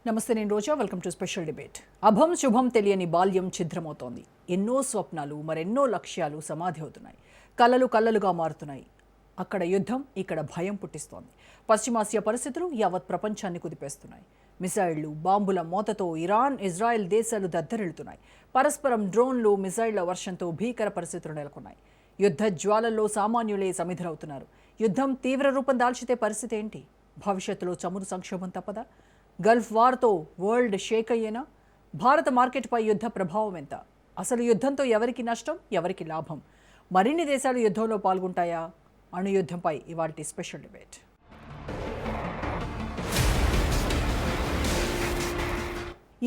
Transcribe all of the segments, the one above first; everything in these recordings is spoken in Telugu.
నమస్తే, నేను Roja. Welcome to special debate. అభం శుభం తెలియని బాల్యం ఛిద్రమవుతోంది. ఎన్నో స్వప్నాలు, మరెన్నో లక్ష్యాలు సమాధి అవుతున్నాయి. కలలు కల్లలుగా మారుతున్నాయి. అక్కడ యుద్ధం, ఇక్కడ భయం పుట్టిస్తోంది. పశ్చిమాసియా పరిస్థితులు యావత్ ప్రపంచాన్ని కుదిపేస్తున్నాయి. మిసైళ్లు, బాంబుల మోతతో ఇరాన్, ఇజ్రాయెల్ దేశాలు దద్దరిల్లుతున్నాయి. పరస్పరం డ్రోన్లు, మిసైళ్ల వర్షంతో భీకర పరిస్థితులు నెలకొన్నాయి. యుద్ధ జ్వాలల్లో సామాన్యులే సమిధులవుతున్నారు. యుద్ధం తీవ్ర రూపం దాల్చితే పరిస్థితి ఏంటి? భవిష్యత్తులో చమురు సంక్షోభం తప్పదా? గల్ఫ్ వార్తో వరల్డ్ షేక్ అయ్యేనా? భారత మార్కెట్పై యుద్ధ ప్రభావం ఎంత? అసలు యుద్ధంతో ఎవరికి నష్టం, ఎవరికి లాభం? మరిన్ని దేశాలు యుద్ధంలో పాల్గొంటాయా? అణు యుద్ధంపై ఇవాల్టి స్పెషల్ డిబేట్.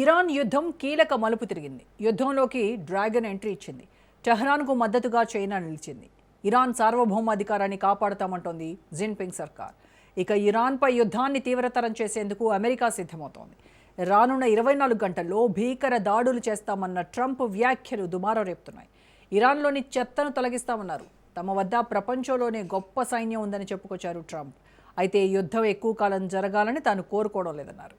ఇరాన్ యుద్ధం కీలక మలుపు తిరిగింది. యుద్ధంలోకి డ్రాగన్ ఎంట్రీ ఇచ్చింది. టెహ్రాన్కు మద్దతుగా చైనా నిలిచింది. ఇరాన్ సార్వభౌమాధికారాన్ని కాపాడుతామంటోంది జిన్పింగ్ సర్కార్. ఇక ఇరాన్పై యుద్ధాన్ని తీవ్రతరం చేసేందుకు అమెరికా సిద్ధమవుతోంది. రానున్న 24 గంటల్లో భీకర దాడులు చేస్తామన్న ట్రంప్ వ్యాఖ్యలు దుమారం రేపుతున్నాయి. ఇరాన్లోని చెత్తను తొలగిస్తామన్నారు. తమ వద్ద ప్రపంచంలోనే గొప్ప సైన్యం ఉందని చెప్పుకొచ్చారు ట్రంప్. అయితే యుద్ధం ఎక్కువ కాలం జరగాలని తాను కోరుకోవడం లేదన్నారు.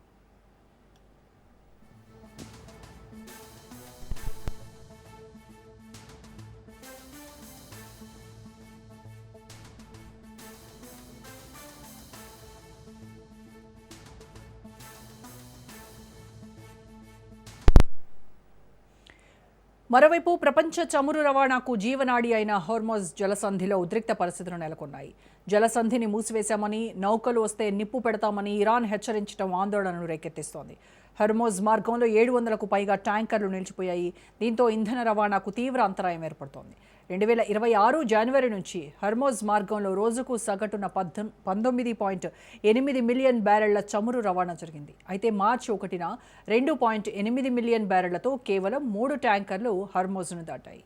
మరోవైపు ప్రపంచ చమురు రవాణాకు జీవనాడి అయిన హోర్మోజ్ జలసంధిలో ఉద్రిక్త పరిస్థితులు నెలకొన్నాయి. జలసంధిని మూసివేశామని, నౌకలు వస్తే నిప్పు పెడతామని ఇరాన్ హెచ్చరించడం ఆందోళనను రేకెత్తిస్తోంది. హోర్మోజ్ మార్గంలో 700కు పైగా ట్యాంకర్లు నిలిచిపోయాయి. దీంతో ఇంధన రవాణాకు తీవ్ర అంతరాయం ఏర్పడుతోంది. 2026 జనవరి నుంచి హోర్మోజ్ మార్గంలో రోజుకు సగటున 19.8 మిలియన్ బ్యారెళ్ల చమురు రవాణా జరిగింది. అయితే మార్చి 1న 2.8 మిలియన్ బ్యారెళ్లతో కేవలం 3 ట్యాంకర్లు హోర్మోజ్ను దాటాయి.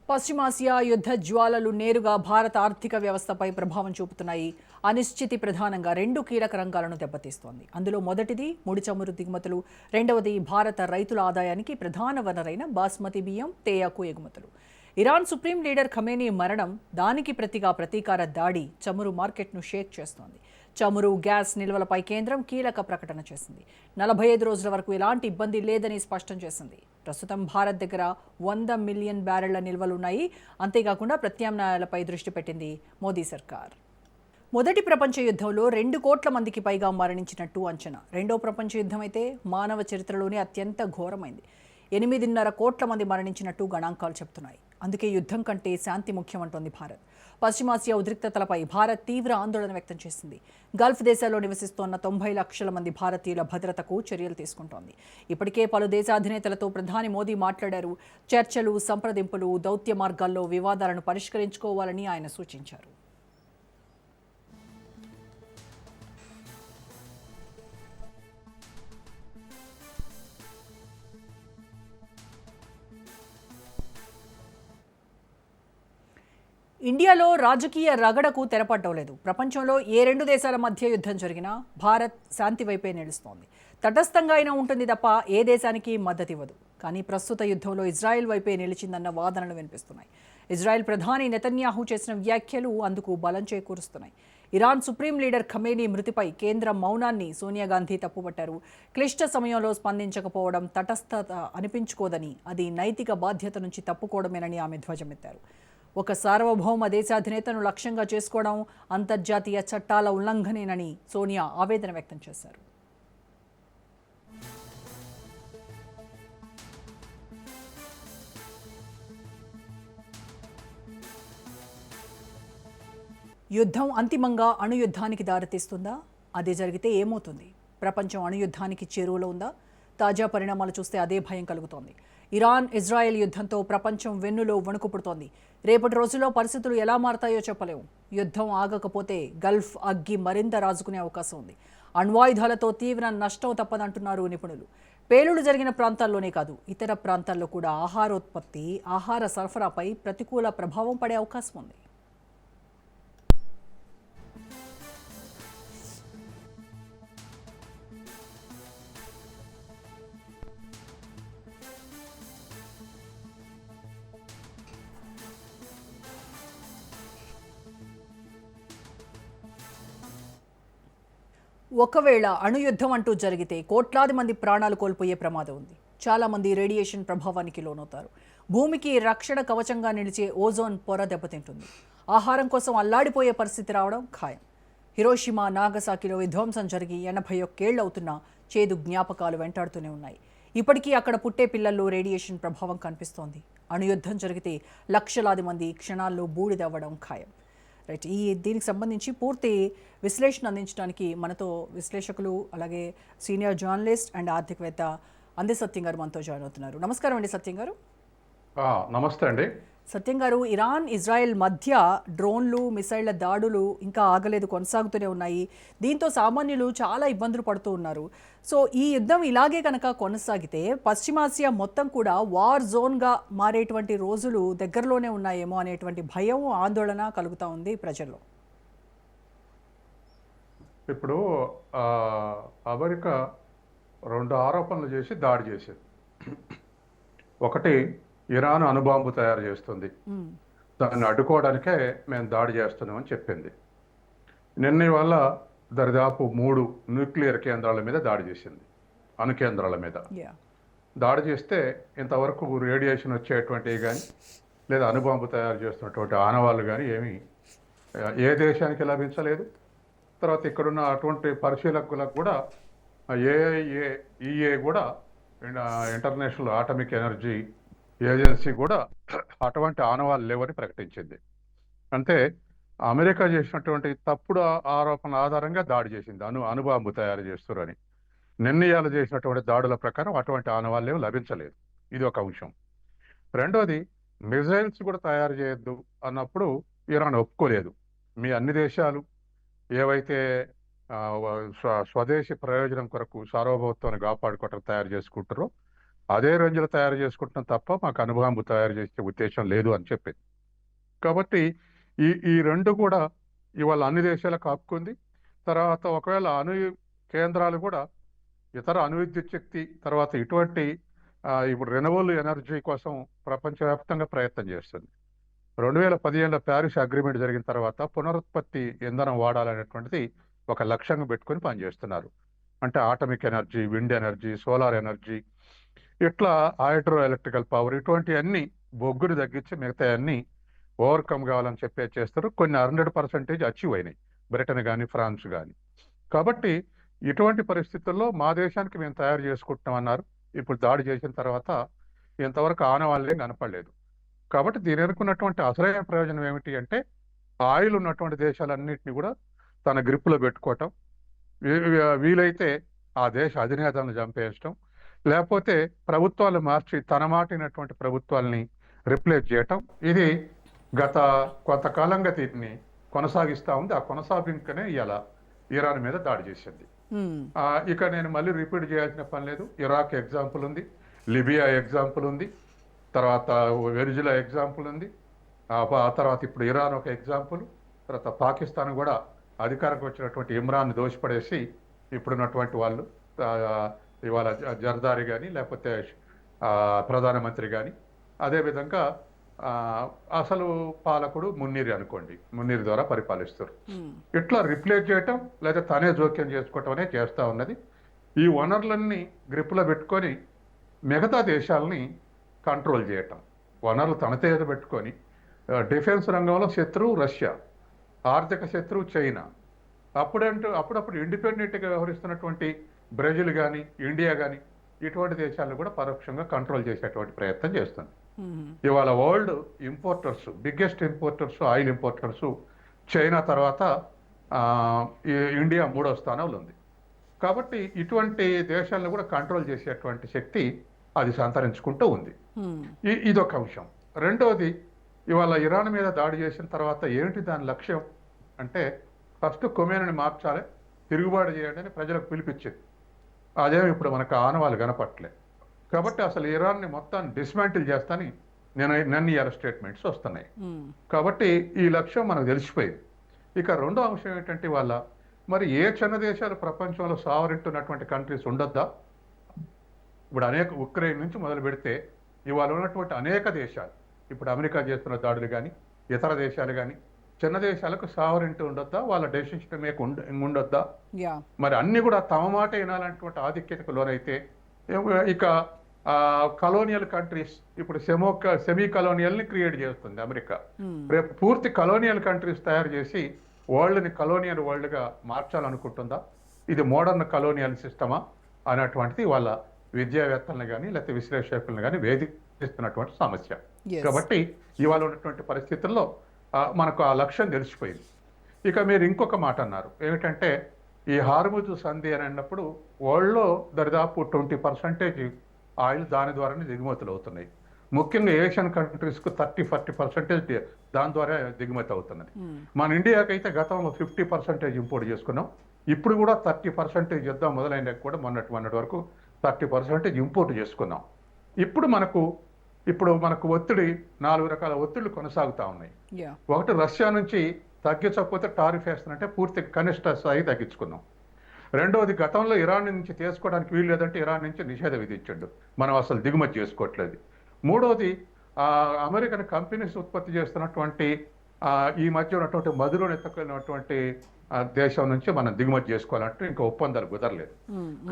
పశ్చిమాసియా యుద్ధ జ్వాలలు నేరుగా భారత ఆర్థిక వ్యవస్థపై ప్రభావం చూపుతున్నాయి. అనిశ్చితి ప్రధానంగా 2 కీలక రంగాలను దెబ్బతీస్తోంది. అందులో మొదటిది ముడి చమురు దిగుమతులు, రెండవది భారత రైతుల ఆదాయానికి ప్రధాన వనరైన బాస్మతి బియ్యం, తేయాకు ఎగుమతులు. ఇరాన్ సుప్రీం లీడర్ ఖమేనీ మరణం, దానికి ప్రతిగా ప్రతీకార దాడి చమురు మార్కెట్ను షేక్ చేస్తోంది. చమురు, గ్యాస్ నిల్వలపై కేంద్రం కీలక ప్రకటన చేసింది. 45 రోజుల వరకు ఎలాంటి ఇబ్బంది లేదని స్పష్టం చేసింది. ప్రస్తుతం భారత్ దగ్గర 100 మిలియన్ బ్యారెళ్ల నిల్వలున్నాయి. అంతేకాకుండా ప్రత్యామ్నాయాలపై దృష్టి పెట్టింది మోదీ సర్కార్. మొదటి ప్రపంచ యుద్ధంలో 2 కోట్ల మందికి పైగా మరణించినట్టు అంచనా. రెండో ప్రపంచ యుద్ధం అయితే మానవ చరిత్రలోనే అత్యంత ఘోరమైంది. 8.5 కోట్ల మంది మరణించినట్టు గణాంకాలు చెబుతున్నాయి. అందుకే యుద్ధం కంటే శాంతి ముఖ్యమంటోంది భారత్. పశ్చిమాసియా ఉద్రిక్తతలపై భారత్ తీవ్ర ఆందోళన వ్యక్తం చేసింది. గల్ఫ్ దేశాల్లో నివసిస్తోన్న 90 లక్షల మంది భారతీయుల భద్రతకు చర్యలు తీసుకుంటోంది. ఇప్పటికే పలు దేశాధినేతలతో ప్రధాని మోదీ మాట్లాడారు. చర్చలు, సంప్రదింపులు, దౌత్య మార్గాల్లో వివాదాలను పరిష్కరించుకోవాలని ఆయన సూచించారు. ఇండియాలో రాజకీయ రగడకు తెరపడడం లేదు. ప్రపంచంలో ఏ 2 దేశాల మధ్య యుద్ధం జరిగినా భారత్ శాంతి వైపే నిలుస్తోంది. తటస్థంగా అయినా ఉంటుంది తప్ప ఏ దేశానికి మద్దతు ఇవ్వదు. కానీ ప్రస్తుత యుద్ధంలో ఇజ్రాయెల్ వైపే నిలిచిందన్న వాదనలు వినిపిస్తున్నాయి. ఇజ్రాయెల్ ప్రధాని నెతన్యాహు చేసిన వ్యాఖ్యలు అందుకు బలం చేకూరుస్తున్నాయి. ఇరాన్ సుప్రీం లీడర్ ఖమేనీ మృతిపై కేంద్ర మౌనాన్ని సోనియా గాంధీ తప్పుపట్టారు. క్లిష్ట సమయంలో స్పందించకపోవడం తటస్థత అనిపించుకోదని, అది నైతిక బాధ్యత నుంచి తప్పుకోవడమేనని ఆమె ధ్వజమెత్తారు. ఒక సార్వభౌమ దేశాధినేతను లక్ష్యంగా చేసుకోవడం అంతర్జాతీయ చట్టాల ఉల్లంఘనేనని సోనియా ఆవేదన వ్యక్తం చేశారు. యుద్ధం అంతిమంగా అణుయుద్ధానికి దారితీస్తుందా? అదే జరిగితే ఏమవుతుంది? ప్రపంచం అణుయుద్ధానికి చేరువలో ఉందా? తాజా పరిణామాలు చూస్తే అదే భయం కలుగుతోంది. ఇరాన్, ఇజ్రాయెల్ యుద్ధంతో ప్రపంచం వెన్నులో వణుకు పుడుతోంది. రేపటి రోజుల్లో పరిస్థితులు ఎలా మారతాయో చెప్పలేము. యుద్ధం ఆగకపోతే గల్ఫ్ అగ్గి మరింత రాజుకునే అవకాశం ఉంది. అణ్వాయుధాలతో తీవ్ర నష్టం తప్పదంటున్నారు నిపుణులు. పేలుడు జరిగిన ప్రాంతాల్లోనే కాదు, ఇతర ప్రాంతాల్లో కూడా ఆహారోత్పత్తి, ఆహార సరఫరాపై ప్రతికూల ప్రభావం పడే అవకాశం ఉంది. ఒకవేళ అణుయుద్ధం అంటూ జరిగితే కోట్లాది మంది ప్రాణాలు కోల్పోయే ప్రమాదం ఉంది. చాలా మంది రేడియేషన్ ప్రభావానికి లోనవుతారు. భూమికి రక్షణ కవచంగా నిలిచే ఓజోన్ పొర దెబ్బతింటుంది. ఆహారం కోసం అల్లాడిపోయే పరిస్థితి రావడం ఖాయం. హిరోషిమా, నాగసాకిలో విధ్వంసం జరిగి 81 ఏళ్లు అవుతున్నా చేదు జ్ఞాపకాలు వెంటాడుతూనే ఉన్నాయి. ఇప్పటికీ అక్కడ పుట్టే పిల్లల్లో రేడియేషన్ ప్రభావం కనిపిస్తోంది. అణుయుద్ధం జరిగితే లక్షలాది మంది క్షణాల్లో బూడిదవ్వడం ఖాయం. రైట్, దీనికి సంబంధించి పూర్తి విశ్లేషణ అందించడానికి మనతో విశ్లేషకులు, అలాగే సీనియర్ జర్నలిస్ట్ అండ్ ఆర్థికవేత్త అందే సత్యం గారు మనతో జాయిన్ అవుతున్నారు. నమస్కారం అండి సత్యం గారు. నమస్తే అండి. సత్యం గారు, ఇరాన్ ఇజ్రాయెల్ మధ్య డ్రోన్లు, మిసైళ్ల దాడులు ఇంకా ఆగలేదు, కొనసాగుతూనే ఉన్నాయి. దీంతో సామాన్యులు చాలా ఇబ్బందులు పడుతూ ఉన్నారు. సో ఈ యుద్ధం ఇలాగే కనుక కొనసాగితే పశ్చిమాసియా మొత్తం కూడా వార్ జోన్గా మారేటువంటి రోజులు దగ్గరలోనే ఉన్నాయేమో అనేటువంటి భయం, ఆందోళన కలుగుతూ ఉంది ప్రజల్లో. ఇప్పుడు అమెరికా 2 ఆరోపణలు చేసి దాడి చేసింది. ఒకటి, ఇరాన్ అణుబాంబు తయారు చేస్తుంది, దాన్ని అడ్డుకోవడానికే మేము దాడి చేస్తున్నామని చెప్పింది. నిన్న వల్ల దరిదాపు 3 న్యూక్లియర్ కేంద్రాల మీద దాడి చేసింది, అణు కేంద్రాల మీద దాడి చేస్తే ఇంతవరకు రేడియేషన్ వచ్చేటువంటివి కానీ లేదా అణుబాంబు తయారు చేస్తున్నటువంటి ఆనవాళ్ళు కానీ ఏమీ ఏ దేశానికి లభించలేదు. తర్వాత ఇక్కడున్న అటువంటి పరిశీలకులకు కూడా ఈఏ కూడా, ఇంటర్నేషనల్ ఆటమిక్ ఎనర్జీ ఏజెన్సీ కూడా అటువంటి ఆనవాళ్ళు లేవని ప్రకటించింది. అంటే అమెరికా చేసినటువంటి తప్పుడు ఆరోపణల ఆధారంగా దాడి చేసింది, అణుబాంబు తయారు చేస్తున్నారని. నిర్ణయాలు చేసినటువంటి దాడుల ప్రకారం అటువంటి ఆనవాళ్ళు ఏమి లభించలేదు. ఇది ఒక అంశం. రెండోది, మిజైల్స్ కూడా తయారు చేయొద్దు అన్నప్పుడు ఇరాన్ ఒప్పుకోలేదు. మీ అన్ని దేశాలు ఏవైతే స్వదేశీ ప్రయోజనం కొరకు సార్వభౌమత్వాన్ని కాపాడుకోవటం తయారు చేసుకుంటారో అదే రేంజ్లో తయారు చేసుకుంటున్నాం తప్ప మాకు అణుబాంబు తయారు చేసే ఉద్దేశం లేదు అని చెప్పింది. కాబట్టి ఈ రెండు కూడా ఇవాళ అన్ని దేశాలకు ఆపుకుంది. తర్వాత ఒకవేళ అణు కేంద్రాలు కూడా ఇతర అణు విద్యుత్ శక్తి, తర్వాత ఇటువంటి ఇప్పుడు రెన్యూవబుల్ ఎనర్జీ కోసం ప్రపంచవ్యాప్తంగా ప్రయత్నం చేస్తుంది. 2015లో ప్యారిస్ అగ్రిమెంట్ జరిగిన తర్వాత పునరుత్పత్తి ఇంధనం వాడాలనేటువంటిది ఒక లక్ష్యంగా పెట్టుకొని పనిచేస్తున్నారు. అంటే atomic energy, wind energy, solar energy, ఇట్లా హైడ్రో ఎలక్ట్రికల్ పవర్, ఇటువంటి అన్ని బొగ్గుని తగ్గించి మిగతా అన్ని ఓవర్కమ్ కావాలని చెప్పే చేస్తారు. కొన్ని 100% అచీవ్ అయినాయి, బ్రిటన్ కానీ ఫ్రాన్స్ కానీ. కాబట్టి ఇటువంటి పరిస్థితుల్లో మా దేశానికి మేము తయారు చేసుకుంటున్నామన్నారు. ఇప్పుడు దాడి చేసిన తర్వాత ఇంతవరకు ఆనవాళ్ళే కనపడలేదు. కాబట్టి దీని అనుకున్నటువంటి అసలైన ప్రయోజనం ఏమిటి అంటే, ఆయిల్ ఉన్నటువంటి దేశాలన్నింటినీ కూడా తన గ్రిప్పులో పెట్టుకోవటం, వీలైతే ఆ దేశ అధినేతలను చంపేయటం, లేకపోతే ప్రభుత్వాలు మార్చి తన మాటినటువంటి ప్రభుత్వాలని రిప్లేస్ చేయటం. ఇది గత కొంతకాలంగా దీన్ని కొనసాగిస్తూ ఉంది. ఆ కొనసాగింపునే ఇలా ఇరాన్ మీద దాడి చేసింది. ఇక నేను మళ్ళీ రిపీట్ చేయాల్సిన పని లేదు. ఇరాక్ ఎగ్జాంపుల్ ఉంది, లిబియా ఎగ్జాంపుల్ ఉంది, తర్వాత వెనిజులా ఎగ్జాంపుల్ ఉంది, ఆ తర్వాత ఇప్పుడు ఇరాన్ ఒక ఎగ్జాంపుల్, తర్వాత పాకిస్తాన్ కూడా అధికారంకి వచ్చినటువంటి ఇమ్రాన్ దోషపడేసి ఇప్పుడున్నటువంటి వాళ్ళు ఇవాళ జర్దారి కానీ లేకపోతే ప్రధానమంత్రి కానీ, అదేవిధంగా అసలు పాలకుడు మున్నీర్ అనుకోండి, మున్నీర్ ద్వారా పరిపాలిస్తారు. ఇట్లా రిప్లేస్ చేయటం లేదా తనే జోక్యం చేసుకోవటం అనే చేస్తూ ఉన్నది. ఈ వనరులన్నీ గ్రిప్లో పెట్టుకొని మిగతా దేశాలని కంట్రోల్ చేయటం, వనరులు తన చేత పెట్టుకొని. డిఫెన్స్ రంగంలో శత్రువు రష్యా, ఆర్థిక శత్రువు చైనా. అప్పుడప్పుడు ఇండిపెండెంట్గా వ్యవహరిస్తున్నటువంటి బ్రెజిల్ కానీ ఇండియా కానీ ఇటువంటి దేశాలను కూడా పరోక్షంగా కంట్రోల్ చేసేటువంటి ప్రయత్నం చేస్తుంది. ఇవాళ world importers, biggest importers, oil importers China తర్వాత ఇండియా 3వ స్థానంలో ఉంది. కాబట్టి ఇటువంటి దేశాలను కూడా కంట్రోల్ చేసేటువంటి శక్తి అది సంతరించుకుంటూ ఉంది. ఇదొక అంశం. రెండవది, ఇవాళ ఇరాన్ మీద దాడి చేసిన తర్వాత ఏమిటి దాని లక్ష్యం అంటే, ఫస్ట్ ఖొమేనీని మార్చాలి, తిరుగుబాటు చేయండి అని ప్రజలకు పిలిపించింది. అదేమో ఇప్పుడు మనకు ఆనవాళ్ళు కనపట్లే. కాబట్టి అసలు ఇరాన్ని మొత్తాన్ని డిస్మాంటిల్ చేస్తాని నన్ను ఇవాళ స్టేట్మెంట్స్ వస్తున్నాయి. కాబట్టి ఈ లక్ష్యం మనకు తెలిసిపోయింది. ఇక రెండో అంశం ఏంటంటే, వాళ్ళ మరి ఏ చిన్న దేశాలు ప్రపంచంలో సావరింటున్నటువంటి కంట్రీస్ ఉండొద్దా? ఇప్పుడు ఉక్రెయిన్ నుంచి మొదలు పెడితే ఇవాళ ఉన్నటువంటి అనేక దేశాలు, ఇప్పుడు అమెరికా చేస్తున్న దాడులు కానీ, ఇతర దేశాలు కానీ, చిన్న దేశాలకు సావరింటి ఉండొద్దా, వాళ్ళ డెసిషన్ ఉండొద్దా? యా. మరి అన్ని కూడా తమ మాట వినాలన్నటువంటి ఆధిక్యతకు లోనైతే ఇక కలోనియల్ కంట్రీస్ ఇప్పుడు సెమీ కలోనియల్ని క్రియేట్ చేస్తుంది అమెరికా. రేపు పూర్తి కలోనియల్ కంట్రీస్ తయారు చేసి వరల్డ్ని కలోనియల్ వరల్డ్గా మార్చాలనుకుంటుందా? ఇది మోడర్న్ కలోనియల్ సిస్టమా అనేటువంటిది వాళ్ళ విద్యావేత్తలను కానీ లేకపోతే విశ్లేషకులను కానీ వేధిస్తున్నటువంటి సమస్య. కాబట్టి ఇవాళ ఉన్నటువంటి పరిస్థితుల్లో మనకు ఆ లక్ష్యం తెలిసిపోయింది. ఇక మీరు ఇంకొక మాట అన్నారు ఏమిటంటే ఈ హార్ముజు సంధి అని అన్నప్పుడు వరల్డ్లో దరిదాపు 20% ఆయిల్ దాని ద్వారానే దిగుమతులు అవుతున్నాయి. ముఖ్యంగా ఏషియన్ కంట్రీస్కు 30-40% దాని ద్వారా దిగుమతి అవుతున్నది. మన ఇండియాకి అయితే గతంలో 50% ఇంపోర్ట్ చేసుకున్నాం. ఇప్పుడు కూడా 30% యుద్ధం మొదలైన కూడా మొన్నటి వరకు 30% ఇంపోర్ట్ చేసుకున్నాం. ఇప్పుడు మనకు ఒత్తిడి 4 రకాల ఒత్తిళ్లు కొనసాగుతూ ఉన్నాయి. ఒకటి, రష్యా నుంచి తగ్గించకపోతే టారిఫ్ వేస్తానంటే పూర్తి కనిష్ట స్థాయి తగ్గించుకున్నాం. రెండవది, గతంలో ఇరాన్ నుంచి తీసుకోవడానికి వీలు లేదంటే ఇరాన్ నుంచి నిషేధం విధించండు, మనం అసలు దిగుమతి చేసుకోవట్లేదు. మూడవది, అమెరికన్ కంపెనీస్ ఉత్పత్తి చేస్తున్నటువంటి ఈ మధ్య ఉన్నటువంటి మధురను ఎత్తుకున్నటువంటి దేశం నుంచి మనం దిగుమతి చేసుకోవాలంటే ఇంకా ఒప్పందాలు కుదరలేదు.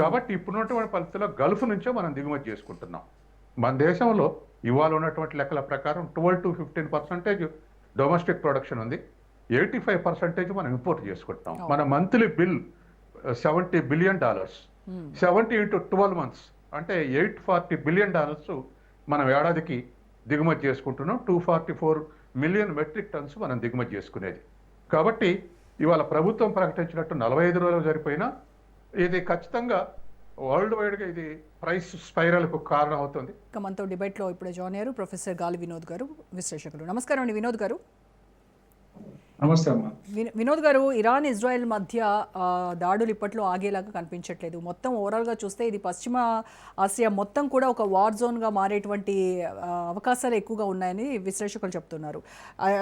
కాబట్టి ఇప్పుడున్నటువంటి పరిస్థితుల్లో గల్ఫ్ నుంచే మనం దిగుమతి చేసుకుంటున్నాం. మన దేశంలో ఇవాళ ఉన్నటువంటి లెక్కల ప్రకారం 12-15% డొమెస్టిక్ ప్రొడక్షన్ ఉంది, 85% మనం ఇంపోర్ట్ చేసుకుంటున్నాం. మన monthly bill $70 billion, 70 into 12 months అంటే $840 బిలియన్ మనం ఏడాదికి దిగుమతి చేసుకుంటున్నాం. 244 మిలియన్ మెట్రిక్ టన్స్ మనం దిగుమతి చేసుకునేది. కాబట్టి ఇవాళ ప్రభుత్వం ప్రకటించినట్టు 45 రోజులు సరిపోయినా ఇది ఖచ్చితంగా వరల్డ్ వైడ్గా ఇది ప్రైస్ స్పైరల్కు కారణం అవుతుంది. మనతో డిబేట్లో ఇప్పుడే జాయిన్ అయ్యారు ప్రొఫెసర్ గాలి వినోద్ గారు, విశ్లేషకులు. నమస్కారం అండి వినోద్ గారు. నమస్తే అమ్మా. వినోద్ గారు, ఇరాన్ ఇజ్రాయెల్ మధ్య దాడులు ఇప్పట్లో ఆగేలాగా కనిపించట్లేదు. మొత్తం ఓవరాల్గా చూస్తే ఇది పశ్చిమ ఆసియా మొత్తం కూడా ఒక వార్ జోన్గా మారేటువంటి అవకాశాలు ఎక్కువగా ఉన్నాయని విశ్లేషకులు చెప్తున్నారు.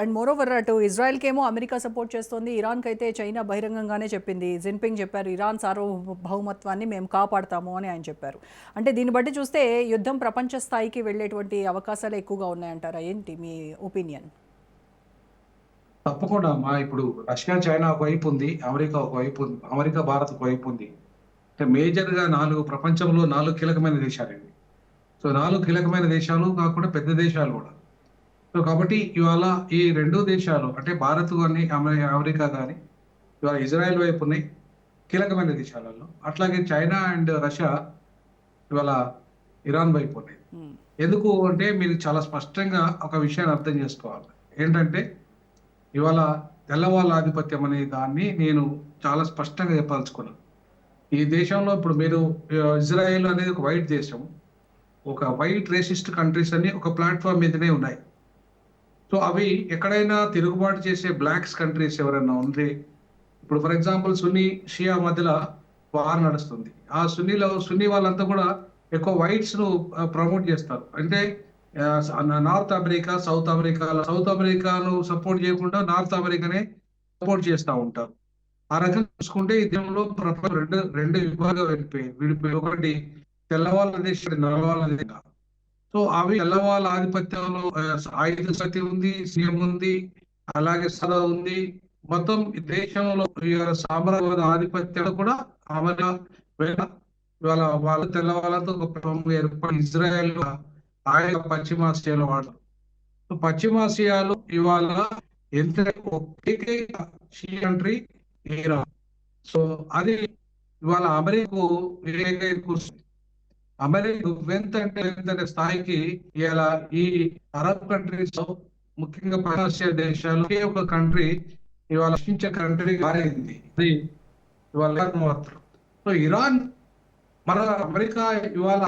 అండ్ మోరోవర్ అటు ఇజ్రాయెల్కి ఏమో అమెరికా సపోర్ట్ చేస్తోంది, ఇరాన్కి అయితే చైనా బహిరంగంగానే చెప్పింది. జిన్పింగ్ చెప్పారు ఇరాన్ సార్వభౌమత్వాన్ని మేము కాపాడతాము అని ఆయన చెప్పారు. అంటే దీన్ని బట్టి చూస్తే యుద్ధం ప్రపంచ స్థాయికి వెళ్ళేటువంటి అవకాశాలు ఎక్కువగా ఉన్నాయంటారా? ఏంటి మీ ఒపీనియన్? తప్పకుండా అమ్మా. ఇప్పుడు రష్యా చైనా ఒకవైపు ఉంది, అమెరికా ఒకవైపు ఉంది, అమెరికా భారత్ ఒకవైపు ఉంది. అంటే మేజర్గా ప్రపంచంలో 4 కీలకమైన దేశాలు ఇవి. సో 4 కీలకమైన దేశాలు కాకుండా పెద్ద దేశాలు కూడా. సో కాబట్టి ఇవాళ ఈ 2 దేశాలు అంటే భారత్ కానీ అమెరికా కానీ ఇవాళ ఇజ్రాయెల్ వైపు ఉన్నాయి కీలకమైన దేశాలలో. అట్లాగే చైనా అండ్ రష్యా ఇవాళ ఇరాన్ వైపు ఉన్నాయి. ఎందుకు అంటే మీరు చాలా స్పష్టంగా ఒక విషయాన్ని అర్థం చేసుకోవాలి. ఏంటంటే ఇవాళ తెల్లవాళ్ళ ఆధిపత్యం అనే దాన్ని నేను చాలా స్పష్టంగా చెప్పదలుచుకున్నాను. ఈ దేశంలో ఇప్పుడు మీరు ఇజ్రాయెల్ అనేది ఒక వైట్ దేశం, ఒక వైట్ రేసిస్ట్ కంట్రీస్ అన్ని ఒక ప్లాట్ఫామ్ మీదనే ఉన్నాయి. సో అవి ఎక్కడైనా తిరుగుబాటు చేసే బ్లాక్స్ కంట్రీస్ ఎవరైనా ఉంది, ఇప్పుడు ఫర్ ఎగ్జాంపుల్ సున్నీ షియా మధ్యలో వార్ నడుస్తుంది. ఆ సున్నీ వాళ్ళంతా కూడా ఎక్కువ వైట్స్ ను ప్రమోట్ చేస్తారు. అంటే నార్త్ అమెరికా, సౌత్ అమెరికాను సపోర్ట్ చేయకుండా నార్త్ అమెరికానే సపోర్ట్ చేస్తూ ఉంటారు. ఆ రకంగా చూసుకుంటే ఈ దేశంలో రెండు విభాగాలు విడిపోయి ఒకటి తెల్లవాళ్ళ దేశం, నల్లవాళ్ళ దేశం. సో అవి తెల్లవాళ్ళ ఆధిపత్యంలో ఆయుధ శక్తి ఉంది, సీఎం ఉంది, అలాగే సదా ఉంది. మొత్తం దేశంలో సామ్రాజ్యవాద ఆధిపత్యాలు కూడా అమెరికా ఇవాళ వాళ్ళ తెల్లవాళ్ళతో ఒక ఏర్పడి ఇజ్రాయెల్ ఆయన పశ్చిమాసియాలో వాడతారు. పశ్చిమాసియాలో ఇవాళ ఎంత ఏకైక కంట్రీ ఇరాన్. సో అది ఇవాళ అమెరికా ఎంతంటే స్థాయికి ఇలా ఈ అరబ్ కంట్రీస్ లో ముఖ్యంగా పశ్చిమాసియా దేశాలు ఒక కంట్రీ ఇవాళ రక్షించే కంట్రీ మారింది. అది ఇవాళ మాత్రం. సో ఇరాన్ మన అమెరికా ఇవాళ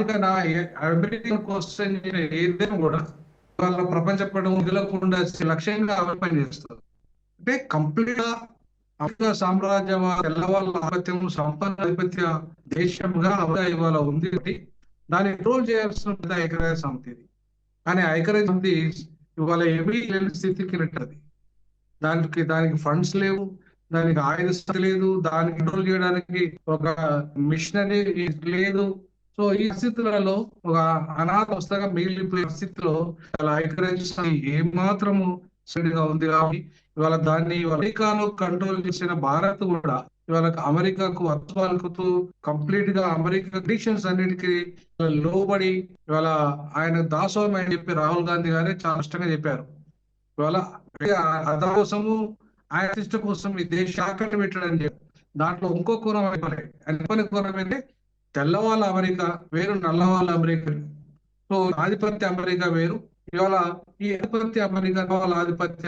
అమెరికా కోసం ఏదైనా కూడా ఇవాళ ప్రపంచ పటం వదలకుండా లక్ష్యంగా పనిచేస్తుంది. అంటే కంప్లీట్ గా అమెరికా సామ్రాజ్యవాద తెల్లవాళ్ళ ఆధిపత్యం సంపన్న ఆధిపత్య దేశంగా ఇవాళ ఉంది. దాన్ని కంట్రోల్ చేయాల్సిన పెద్ద ఐక్యరాజ్య సమితి. కానీ ఐక్యరాజ్య సమితి ఇవాళ ఏమీ లేని స్థితికి నెట్టది. దానికి ఫండ్స్ లేవు, దానికి ఆయుధ శక్తి లేదు, దాన్ని కంట్రోల్ చేయడానికి ఒక మిషనరీ లేదు. సో ఈ పరిస్థితులలో ఒక అనాథ వస్తగా మిగిలిపోయే పరిస్థితిలో ఐక్యరాజ్య సమితి ఏమాత్రము గా ఉంది కాబట్టి ఇవాళ దాన్ని అమెరికాను కంట్రోల్ చేసిన భారత్ కూడా ఇవాళ అమెరికాకు వత్తు పలుకుతూ కంప్లీట్ గా అమెరికా కండిషన్స్ అన్నిటికీ లోబడి ఇవాళ ఆయన దాసోహం అని చెప్పి రాహుల్ గాంధీ గారే చాలా స్పష్టంగా చెప్పారు. ఇవాళ అతని కోసము ఆయన ఇష్టం కోసం ఈ దేశ ఆకట్టు పెట్టాడని చెప్పి దాంట్లో ఇంకో కోణం చెప్పని కోణం ఏంటంటే తెల్లవాళ్ళ అమెరికా వేరు, నల్లవాళ్ళ అమెరికా. సో ఆధిపత్య అమెరికా వేరు. ఇవాళ ఈ ఆధిపత్య అమెరికా వాళ్ళ ఆధిపత్య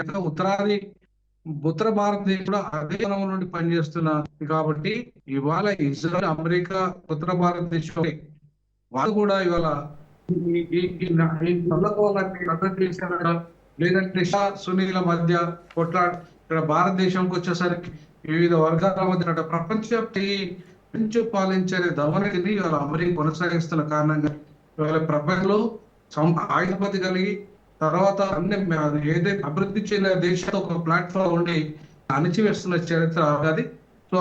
ఉత్తర భారతదేశం కూడా అదే కోణం నుండి పనిచేస్తున్నారు కాబట్టి ఇవాళ ఇజ్రాయెల్, అమెరికా, ఉత్తర భారతదేశం వాళ్ళు కూడా ఇవాళ లేదంటే షా సునీల మధ్య ఇక్కడ భారతదేశంకి వచ్చేసరికి వివిధ వర్గాల మధ్య ప్రపంచ పాలించే దమనగిరి ఇవాళ అమెరికా కొనసాగిస్తున్న కారణంగా ఇవాళ ప్రపంచంలో ఆయుధపతి కలిగి తర్వాత అన్ని ఏదైతే అభివృద్ధి చెందిన దేశాలు ఒక ప్లాట్ఫామ్ ఉండి అణిచివేస్తున్న చరిత్ర అది. సో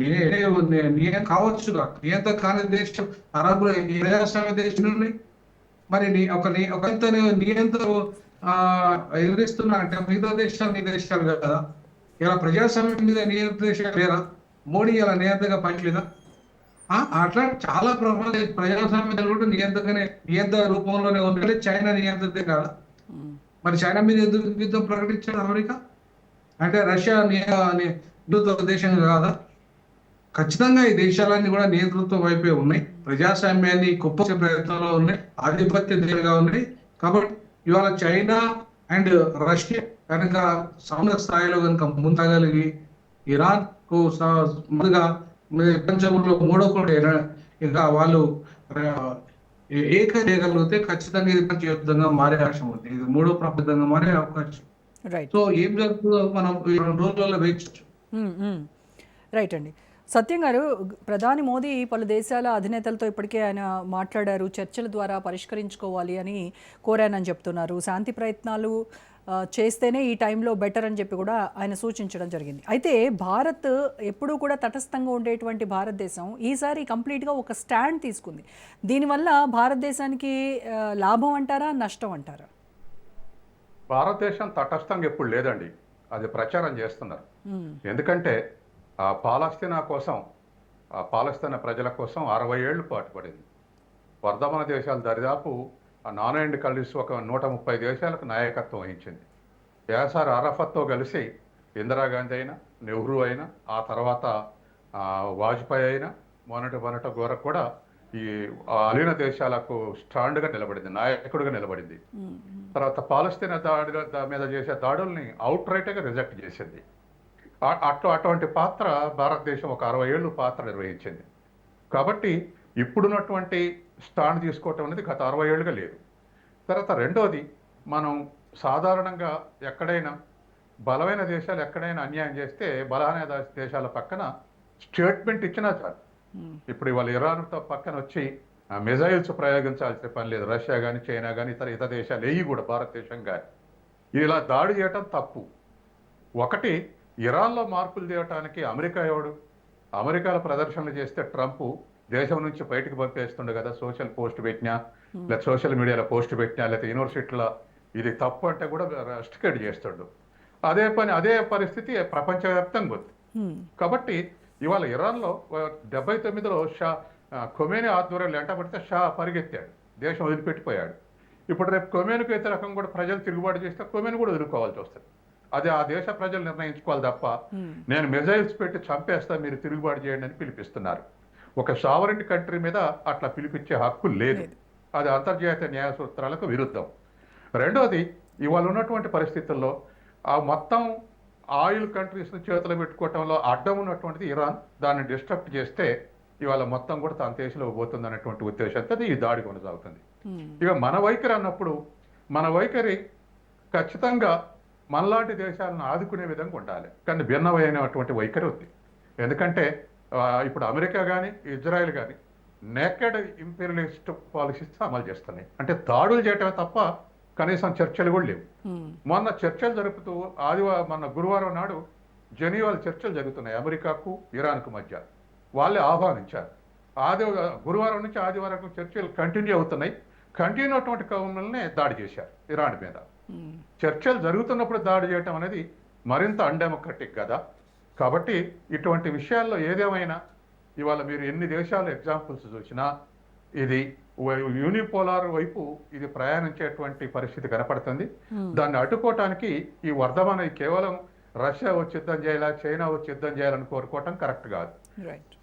నేను కావచ్చు నియంత కాని దేశం అరబ్ ప్రజాస్వామ్య దేశం ఉన్నాయి. మరి నియంత ఎదురిస్తున్నా అంటే మిగతా దేశాలు కదా. ఇలా ప్రజాస్వామ్యం మీద నియంత్రణ దేశాలు లేరా? మోడీ ఇలా నియంత్రణగా పనిచేయదా? అట్లా చాలా ప్రజాస్వామ్యాలు కూడా నియంత్రణ రూపంలోనే ఉండాలి. చైనా నియంత్రితే కాదా? మరి చైనా మీద ఎందుకు యుద్ధం ప్రకటించాడు అమెరికా? అంటే రష్యా నియంతృత్వ దేశం కాదా? ఖచ్చితంగా ఈ దేశాలన్నీ కూడా నియంతృత్వం వైపే ఉన్నాయి, ప్రజాస్వామ్యాన్ని కుప్పే ప్రయత్నంలో ఉన్నాయి, ఆధిపత్య దేశంగా ఉన్నాయి. కాబట్టి ఇవాళ చైనా అండ్ రష్యా కనుక సముద్ర స్థాయిలో కనుక ముందగలిగి ఇరాన్ కు ముందుగా ప్రపంచంలో మూడో కూడా ఇంకా వాళ్ళు చేయగలిగితే ఖచ్చితంగా ఇది ప్రపంచ యుద్ధంగా మారే అవకాశం ఉంది. ఇది మూడో ప్రపంచ యుద్ధంగా మారే అవకాశం. సో ఏం జరుగుతుందో మనం 2 రోజులలో వేయచ్చు. రైట్ అండి. సత్యం గారు, ప్రధాని మోదీ పలు దేశాల అధినేతలతో ఇప్పటికే ఆయన మాట్లాడారు, చర్చల ద్వారా పరిష్కరించుకోవాలి అని కోరానని చెప్తున్నారు. శాంతి ప్రయత్నాలు చేస్తేనే ఈ టైంలో బెటర్ అని చెప్పి కూడా ఆయన సూచించడం జరిగింది. అయితే భారత్ ఎప్పుడూ కూడా తటస్థంగా ఉండేటువంటి భారతదేశం ఈసారి కంప్లీట్గా ఒక స్టాండ్ తీసుకుంది. దీనివల్ల భారతదేశానికి లాభం అంటారా, నష్టం అంటారా? భారతదేశం తటస్థంగా ఎప్పుడు లేదండి, అది ప్రచారం చేస్తున్నారు. ఎందుకంటే ఆ పాలస్తీనా కోసం, ఆ పాలస్తీనా ప్రజల కోసం 60 ఏళ్ళు పాటుపడింది. వర్ధమాన దేశాలు దరిదాపు నాన్ అండ్ కలిసి ఒక 130 దేశాలకు నాయకత్వం వహించింది. యాసార్ అరఫత్తో కలిసి ఇందిరాగాంధీ అయినా, నెహ్రూ అయినా, ఆ తర్వాత వాజ్పేయి అయినా, మొన్నటి వరకు కూడా ఈ అలీన దేశాలకు స్టాండ్గా నిలబడింది, నాయకుడిగా నిలబడింది. తర్వాత పాలస్తీనా మీద చేసే దాడుల్ని అవుట్ రైట్గా రిజెక్ట్ చేసింది. అటువంటి పాత్ర భారతదేశం ఒక 60 ఏళ్ళు పాత్ర నిర్వహించింది. కాబట్టి ఇప్పుడున్నటువంటి స్టాండ్ తీసుకోవటం అనేది గత 60 ఏళ్ళుగా లేదు. తర్వాత రెండోది, మనం సాధారణంగా ఎక్కడైనా బలమైన దేశాలు ఎక్కడైనా అన్యాయం చేస్తే బలమైన దేశాల పక్కన స్టేట్మెంట్ ఇచ్చినా చాలు. ఇప్పుడు ఇవాళ ఇరాన్తో పక్కన వచ్చి మిజైల్స్ ప్రయోగించాల్సిన పని లేదు. రష్యా కానీ, చైనా కానీ, ఇతర దేశాలు ఏవి కూడా భారతదేశం కానీ ఇలా దాడి చేయటం తప్పు. ఒకటి, ఇరాన్లో మార్పులు చేయడానికి అమెరికాలో ప్రదర్శనలు చేస్తే ట్రంప్ దేశం నుంచి బయటకు పంపేస్తుండే కదా. సోషల్ పోస్ట్ పెట్టినా, లేదా సోషల్ మీడియాలో పోస్ట్ పెట్టినా, లేదా యూనివర్సిటీలో ఇది తప్పు అంటే కూడా రెస్ట్రిక్ట్ చేస్తుండు. అదే పరిస్థితి ప్రపంచవ్యాప్తంగా ఉంది. కాబట్టి ఇవాళ ఇరాన్లో 79లో ఖొమేనీ ఆధ్వర్యంలో ఎంటబడితే షా పరిగెత్తాడు, దేశం వదిలిపెట్టిపోయాడు. ఇప్పుడు రేపు ఖొమేనీకి వ్యతిరేకంగా కూడా ప్రజలు తిరుగుబాటు చేస్తే ఖొమేనీ కూడా వదులుకోవాల్సి వస్తుంది. అది ఆ దేశ ప్రజలు నిర్ణయించుకోవాలి తప్ప నేను మిజైల్స్ పెట్టి చంపేస్తా, మీరు తిరుగుబాటు చేయండి అని పిలిపిస్తున్నారు. ఒక సావరెన్ కంట్రీ మీద అట్లా పిలిపించే హక్కు లేదు. అది అంతర్జాతీయ న్యాయ సూత్రాలకు విరుద్ధం. రెండోది, ఇవాళ ఉన్నటువంటి పరిస్థితుల్లో ఆ మొత్తం ఆయిల్ కంట్రీస్ని చేతులు పెట్టుకోవటంలో అడ్డం ఉన్నటువంటిది ఇరాన్. దాన్ని డిస్ట్రక్ట్ చేస్తే ఇవాళ మొత్తం కూడా తన దేశంలో పోతుంది అనేటువంటి ఉద్దేశంతో ఈ దాడి కొనసాగుతుంది. ఇక మన వైఖరి అన్నప్పుడు, మన వైఖరి ఖచ్చితంగా మనలాంటి దేశాలను ఆదుకునే విధంగా ఉండాలి, కానీ భిన్నమైనటువంటి వైఖరి ఉంది. ఎందుకంటే ఇప్పుడు అమెరికా కానీ, ఇజ్రాయెల్ కానీ నేకెడ్ ఇంపీరియలిస్ట్ పాలసీస్ అమలు చేస్తున్నాయి. అంటే దాడులు చేయటమే తప్ప కనీసం చర్చలు కూడా లేవు. మొన్న చర్చలు జరుపుతూ గురువారం నాడు జెనీవాలో చర్చలు జరుగుతున్నాయి అమెరికాకు ఇరాన్కు మధ్య. వాళ్ళే ఆహ్వానించారు. గురువారం నుంచి ఆదివారం చర్చలు కంటిన్యూ అవుతున్నాయి. కంటిన్యూ అటువంటి కౌన్లనే దాడి చేశారు ఇరాన్ మీద. చర్చలు జరుగుతున్నప్పుడు దాడి చేయటం అనేది మరింత అన్డెమోక్రటిక్ కదా. కాబట్టి ఇటువంటి విషయాల్లో ఏదేమైనా ఇవాళ మీరు ఎన్ని దేశాల ఎగ్జాంపుల్స్ చూసినా ఇది యూనిపోలార్ వైపు ఇది ప్రయాణించేటువంటి పరిస్థితి కనపడుతుంది. దాన్ని అడ్డుకోవటానికి ఈ వర్ధమాన కేవలం రష్యా వచ్చి యుద్ధం చేయాలా, చైనా వచ్చి యుద్ధం చేయాలని కోరుకోవటం కరెక్ట్ కాదు. రైట్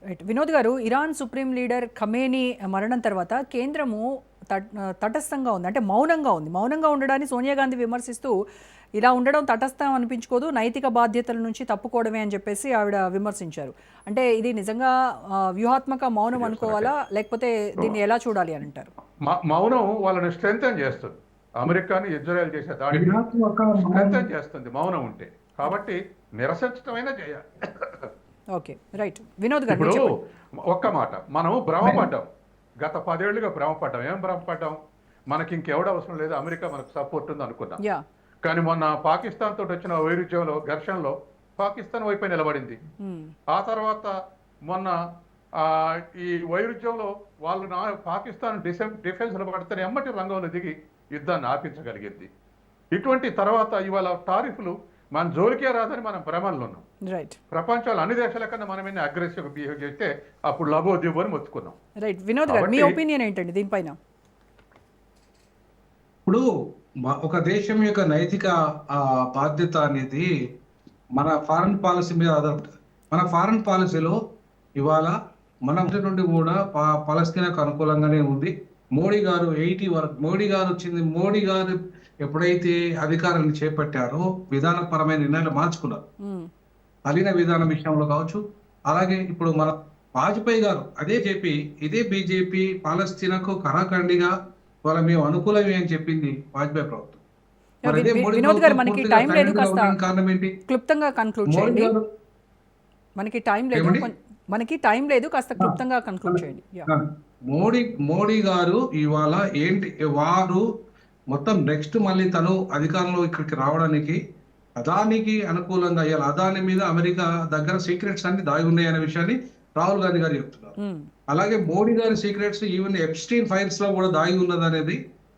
రైట్ వినోద్ గారు, ఇరాన్ సుప్రీం లీడర్ ఖమేనీ మరణం తర్వాత కేంద్రము తటస్థంగా ఉంది, అంటే మౌనంగా ఉంది. మౌనంగా ఉండడాన్ని సోనియా గాంధీ విమర్శిస్తూ ఇలా ఉండడం తటస్థం అనిపించుకోదు, నైతిక బాధ్యతల నుంచి తప్పుకోవడమే అని చెప్పేసి ఆవిడ విమర్శించారు. అంటే ఇది నిజంగా వ్యూహాత్మక మౌనం అనుకోవాలా, లేకపోతే దీన్ని ఎలా చూడాలి అని అంటారు? మౌనం వాళ్ళని స్ట్రెంథన్ చేస్తుంది, అమెరికాని ఇజ్రాయెల్ చేసే దాడిని స్ట్రెంథన్ చేస్తుంది మౌనం ఉంటే. కాబట్టి నిరసించడమైనా చేయాలి. ఓకే రైట్ వినోద్ గారు, ఇప్పుడు ఒక్క మాట, మనం భ్రమపడ్డాం, గత 10 ఏళ్లుగా భ్రమపడ్డాం. ఏం భ్రమపడ్డాం? మనకి ఇంకెవడ అవసరం లేదు, అమెరికా మనకు సపోర్ట్ ఉంది అనుకున్నాం. కానీ మొన్న పాకిస్తాన్ తోటి వచ్చిన వైరుధ్యంలో, ఘర్షణలో పాకిస్తాన్ వైపే నిలబడింది. ఆ తర్వాత మొన్న ఈ వైరుధ్యంలో వాళ్ళు పాకిస్తాన్ డిఫెన్స్ నిలబడితే ఎమ్మటి రంగంలో దిగి యుద్ధాన్ని ఆపించగలిగింది. ఇటువంటి తర్వాత ఇవాళ టారిఫ్లు మన జోలికే రాదని మనం భ్రమల్లో ఉన్నాం. రైట్ ప్రపంచంలో అన్ని దేశాల కన్నా మనం ఎన్ని అగ్రెసివ్ బిహేవ్ చేస్తే అప్పుడు లబో దిబో అని మొత్తుకున్నాం. రైట్ వినోద్ గారు, మీ ఒపీనియన్ ఏంటండి దీనిపైన? ఇప్పుడు ఒక దేశం యొక్క నైతిక బాధ్యత అనేది మన ఫారెన్ పాలసీ మీద ఆధారపడుతుంది. మన ఫారెన్ పాలసీలో ఇవాళ మన నుండి కూడా పాలస్తీనాకు అనుకూలంగానే ఉంది. మోడీ గారు 80 వరకు మోడీ గారు ఎప్పుడైతే అధికారాన్ని చేపట్టారో విధానపరమైన నిర్ణయాలు మార్చుకున్నారు. అలీన విధానం విషయంలో కావచ్చు, అలాగే ఇప్పుడు మన వాజ్పేయి గారు ఇదే బీజేపీ పాలస్తీనాకు కరాఖండిగా వాళ్ళ మేము అనుకూలమే అని చెప్పింది వాజ్పేయి ప్రభుత్వం. వినోద్ గారు, మనకి టైం లేదు, కారణం ఏంటి క్లుప్తంగా కన్క్లూడ్ చేయండి. మనకి టైం లేదు, కాస్త క్లుప్తంగా కన్క్లూడ్ చేయండి. మోడీ గారు ఇవాళ వారు మొత్తం నెక్స్ట్ మళ్ళీ తను అధికారంలో ఇక్కడికి రావడానికి అదానికి అనుకూలంగా అయ్యాలి. అదాని మీద అమెరికా దగ్గర సీక్రెట్స్ అన్ని దాగి ఉన్నాయనే విషయాన్ని రాహుల్ గాంధీ గారు చెప్తున్నారు. అలాగే మోడీ గారి సీక్రెట్స్ ఈవెన్ ఎప్స్టీన్ ఫైల్స్ లో కూడా దాగి ఉన్నది అనేది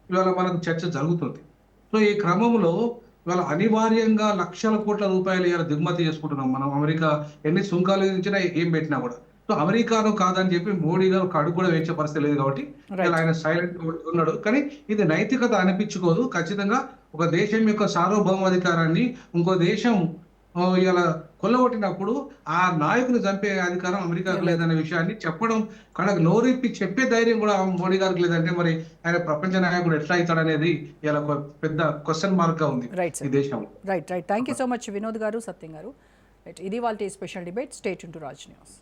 ఇవాళ మనకు చర్చ జరుగుతుంది. సో ఈ క్రమంలో ఇవాళ అనివార్యంగా లక్షల కోట్ల రూపాయలు ఇవాళ దిగుమతి చేసుకుంటున్నాం మనం. అమెరికా ఎన్ని సుంకాలు విధించినా ఏం పెట్టినా కూడా. సో అమెరికాను కాదని చెప్పి మోడీ గారు ఒక అడుగు కూడా వేసే పరిస్థితి లేదు. కాబట్టి ఆయన సైలెంట్ ఉన్నాడు. కానీ ఇది నైతికత అనిపించుకోదు. ఖచ్చితంగా ఒక దేశం యొక్క సార్వభౌమాధికారాన్ని ఇంకో దేశం ఇలా కొల్లగొట్టినప్పుడు ఆ నాయకుని చంపే అధికారం అమెరికాకు లేదనే విషయాన్ని చెప్పడం, కనుక నోరిప్పి చెప్పే ధైర్యం కూడా మోడీ గారికి లేదంటే మరి ఆయన ప్రపంచ నాయకుడు ఎట్లా అవుతాడనేది ఇలా పెద్ద క్వశ్చన్ మార్క్ గా ఉంది ఈ దేశంలో. Right thank you so much Vinod గారు, సత్యం గారు. ఇది వాళ్ళ special debate. Stay tune to Raj news.